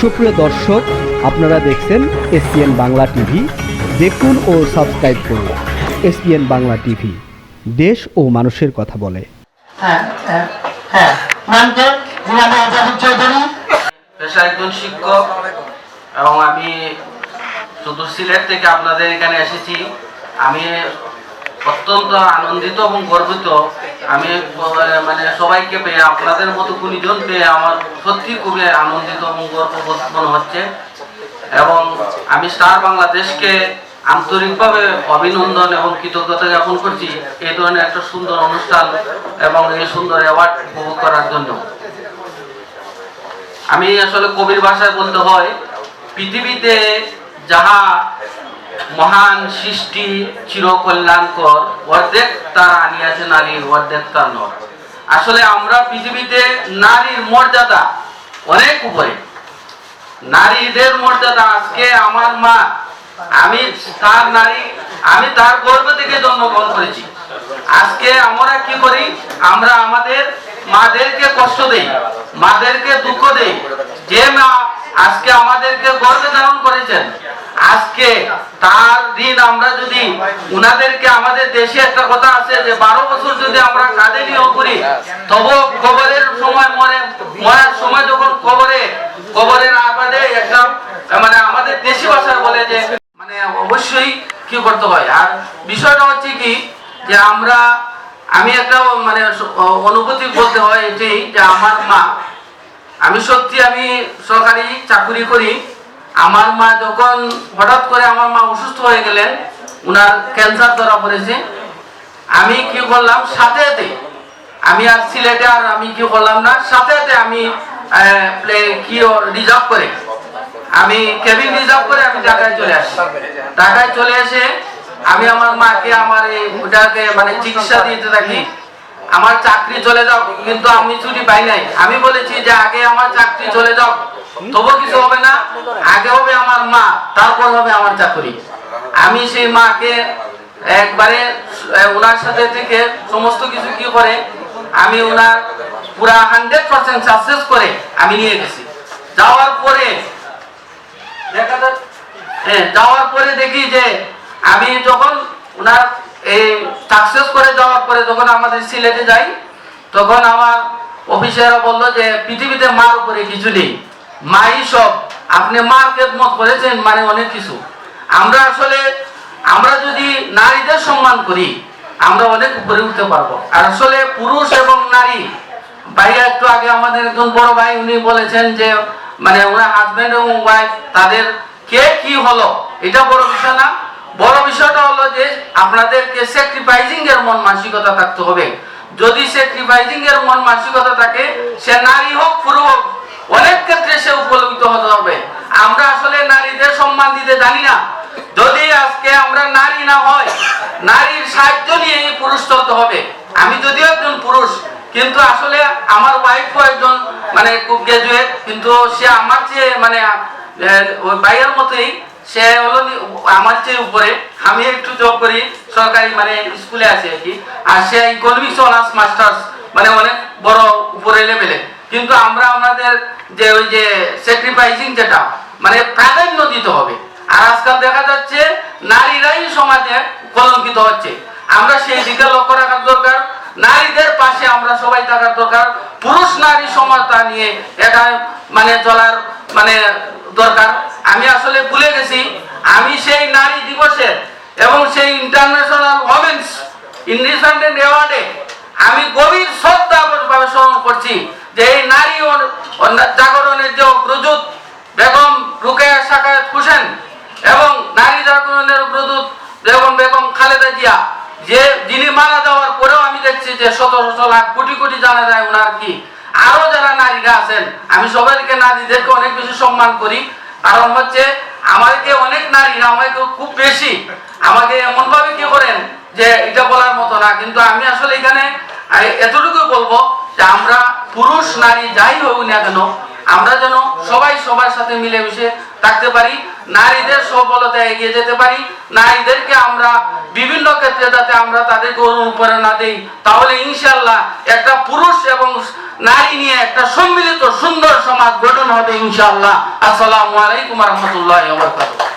সুপ্রিয় দর্শক, আপনারা দেখছেন এসপিএন বাংলা টিভি। দেখুন ও সাবস্ক্রাইব করুন এসপিএন বাংলা টিভি, দেশ ও মানুষের কথা বলে। পেশা একজন শিক্ষক এবং আমি শুধু সিলেট থেকে আপনাদের এখানে এসেছি। আমি অত্যন্ত আনন্দিত এবং গর্বিত। আমি মানে সবাইকে পেয়ে, আপনাদের মতো গুণীজন পেয়ে আমার সত্যি খুবই আনন্দিত এবং গর্ববোধ মনে হচ্ছে। এবং আমি স্টার বাংলাদেশকে আন্তরিকভাবে অভিনন্দন এবং কৃতজ্ঞতা জ্ঞাপন করছি এই ধরনের একটা সুন্দর অনুষ্ঠান এবং এই সুন্দর অ্যাওয়ার্ড উপভোগ করার জন্য। আমি আসলে কবির ভাষায় বলতে হয়, পৃথিবীতে যাহা মহান সৃষ্টি চির কল্যাণকর, অর্ধেক তার আনিয়াছে নারী, অর্ধেক তার নর। আসলে আমরা পৃথিবীতে নারীর মর্যাদা অনেক উপরে। নারীদের মর্যাদা, আজকে আমার মা, আমি তার নারী, আমি তার গর্ভ থেকে জন্মগ্রহণ করেছি। আজকে আমরা কি করি? আমরা আমাদের মাদেরকে কষ্ট দেই, মাদেরকে দুঃখ দেই। যে মা আজকে আমাদেরকে গর্ভে ধারণ করেছেন, আজকে তার ঋণ আমরা যদি উনাদেরকে, আমাদের দেশে একটা কথা আছে যে 12 বছর যদি আমরা কাঁধে নিয়েও করি, তবু কবরের সময় মরার সময় যখন কবরের আবাদে একটা মানে আমাদের দেশি ভাষায় বলে যে মানে অবশ্যই কি করতে হয়। আর বিষয়টা হচ্ছে কি যে আমি একটা মানে অনুভূতি বলতে হয় এটাই যে আমার মা, আমি সত্যি আমি সরকারি চাকরি করি। আমার মা যখন হঠাৎ করে আমার মা অসুস্থ হয়ে গেলেন, উনার ক্যান্সার ধরা পড়েছে। আমি কি করলাম, সাথে আমি আর সিলেটে আর আমি কি করলাম না, সাথে আমি রিজার্ভ করে, আমি কেবিন রিজার্ভ করে আমি ঢাকায় চলে আসি। ঢাকায় চলে এসে আমি আমার মাকে আমার ওটাকে মানে চিকিৎসা দিতে থাকি। আমার চাকরি চলে যাও, কিন্তু আমি ছুটি পাই নাই। আমি বলেছি যে আগে আমার চাকরি চলে যাও, তবু কিছু হবে না, আগে হবে আমার মা, তারপর হবে আমার চাকরি। আমি সেই মাকে একবারে ওনার সাথে থেকে সমস্ত কিছু কি করে আমি ওনার পুরা 100% সাকসেস করে আমি নিয়ে গেছি। যাওয়ার পরে দেখি যে আমি যখন ওনার এই সাকসেস করে যাওয়ার পরে যখন আমাদের সিলেটে যাই, তখন আমার অফিসাররা বললো যে পৃথিবীতে মার উপরে কিছু নেই, মাই সব। আপনি মার খেদমত করেছেন মানে অনেক কিছু। আমরা যদি নারীদের সম্মান করি, আমরা অনেক উপরে উঠতে পারবো। আর আসলে পুরুষ এবং নারী, ভাইয়া একটু আগে আমাদের একজন বড় ভাই উনি বলেছেন যে মানে ওনার হাজবেন্ড এবং ওয়াইফ তাদের কে কি হলো, এটা বড় বিষয় না। বড় বিষয়টা হলো যে আপনাদেরকে স্যাক্রিফাইসিং এর মন মানসিকতা থাকতে হবে। যদি স্যাক্রিফাইসিং এর মন মানসিকতা থাকে, সে নারী হোক পুরুষ হোক, অনেক ক্ষেত্রে সে উপলব্ধ হতে হবে। আমরা আসলে নারীদের সম্মান দিতে জানি না। যদি আজকে আমরা নারী না হয়, নারীর সাহায্য নিয়ে পুরুষ চলতে হবে। আমি যদিও একজন পুরুষ, কিন্তু আসলে আমার ওয়াইফও একজন মানে খুব গ্রাজুয়েট, কিন্তু সে আমার চেয়ে মানে ওই ভাইয়ের মতোই, সে হলো আমার চেয়ে উপরে। আমি একটু জব করি সরকারি মানে স্কুলে আছি আর কি, আর সে ইকোনমিক্স অনার্স মাস্টার্স মানে অনেক বড় উপরে লেভেলে। কিন্তু আমরা আমাদের যে ওই যে স্যাক্রিফাইসিং যেটা মানে প্রাধান্য দিতে হবে। আর আজকাল দেখা যাচ্ছে নারীরাই সমাজে কলঙ্কিত হচ্ছে। আমরা সেই দিকে লক্ষ্য রাখার দরকার। নারীদের পাশে আমরা সবাই থাকার দরকার। পুরুষ নারী সমানতা নিয়ে এটা মানে চলার মানে দরকার। আমি আসলে ভুলে গেছি, আমি সেই নারী দিবসের এবং সেই ইন্টারন্যাশনাল ওমেন্স ইন্ডিপেন্ডেন্ট অ্যাওয়ার্ডে আমি গভীর শ্রদ্ধাভাবে স্মরণ করছি যে এই নারী জাগরণের যে অগ্রদূত বেগম রোকেয়া সাখাওয়াত হোসেন এবং নারী জাগরণের অগ্রদূত বেগম খালেদা জিয়া, যিনি মারা যাওয়ার পরেও আমি দেখছি যে শত শত লাখ কোটি কোটি জানা যায় ওনার কি। আরো যারা নারীরা আছেন, আমি সবাইকে নারীদেরকে অনেক বেশি সম্মান করি। কারণ হচ্ছে আমাকে অনেক নারীরা আমাকে খুব বেশি আমাকে এমন ভাবে কি করেন যে এটা বলার মতো না। কিন্তু আমি আসলে এখানে এতটুকু বলবো যে আমরা পুরুষ নারী যাই হোক না কেন, আমরা যেন সবাই সবার সাথে মিলেমিশে থাকতে পারি, নারীদের সফলতায় এগিয়ে যেতে পারি, নারীদেরকে আমরা বিভিন্ন ক্ষেত্রে যাতে আমরা তাদেরকে অনুপ্রেরণা দেই, তাহলে ইনশাআল্লাহ একটা পুরুষ এবং নারী নিয়ে একটা সম্মিলিত সুন্দর সমাজ গঠন হবে ইনশাআল্লাহ। আসসালামু আলাইকুম ওয়া রাহমাতুল্লাহি ওয়া বারাকাতুহু।